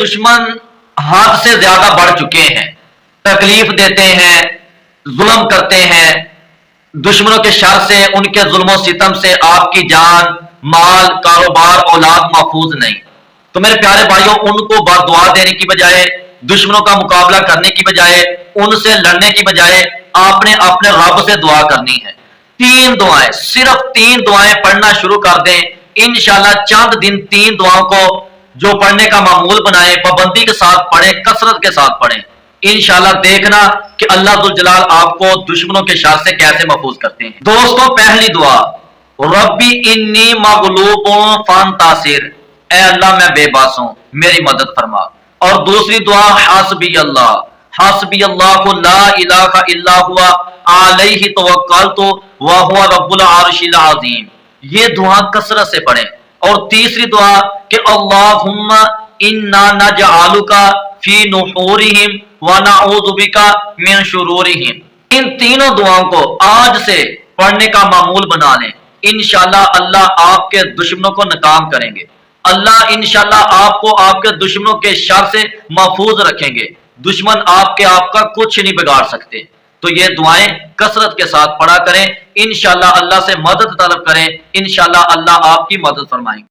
دشمن حد سے زیادہ بڑھ چکے ہیں، تکلیف دیتے ہیں، ظلم کرتے ہیں۔ دشمنوں کے شر سے، ان کے ظلم و ستم سے آپ کی جان، مال، کاروبار، اولاد محفوظ نہیں۔ تو میرے پیارے بھائیوں، ان کو بددعا دینے کی بجائے، دشمنوں کا مقابلہ کرنے کی بجائے، ان سے لڑنے کی بجائے آپ نے اپنے رب سے دعا کرنی ہے۔ تین دعائیں، صرف تین دعائیں پڑھنا شروع کر دیں، انشاءاللہ چند دن تین دعاؤں کو جو پڑھنے کا معمول بنائیں، پابندی کے ساتھ پڑھیں، کثرت کے ساتھ پڑھیں، انشاءاللہ دیکھنا کہ اللہ ذوالجلال آپ کو دشمنوں کے شر سے کیسے محفوظ کرتے ہیں۔ دوستوں، پہلی دعا، ربی انی مغلوب فانتصر، اے اللہ میں بے بس ہوں، میری مدد فرما۔ اور دوسری دعا، حسبی اللہ، حسبی اللہ لا الہ الا ہوا علیہ توکلت وہو رب العرش العظیم، یہ دعا کثرت سے پڑھیں۔ اور تیسری دعا کہ اللہم انا نجعلک فی نحورہم ونعوذ بک من شرورہم، ان تینوں دعاؤں کو آج سے پڑھنے کا معمول بنا لیں، انشاءاللہ اللہ آپ کے دشمنوں کو ناکام کریں گے، اللہ انشاءاللہ آپ کو آپ کے دشمنوں کے شر سے محفوظ رکھیں گے، دشمن آپ کا کچھ نہیں بگاڑ سکتے۔ تو یہ دعائیں کثرت کے ساتھ پڑھا کریں، انشاءاللہ اللہ سے مدد طلب کریں، انشاءاللہ اللہ آپ کی مدد فرمائیں گے۔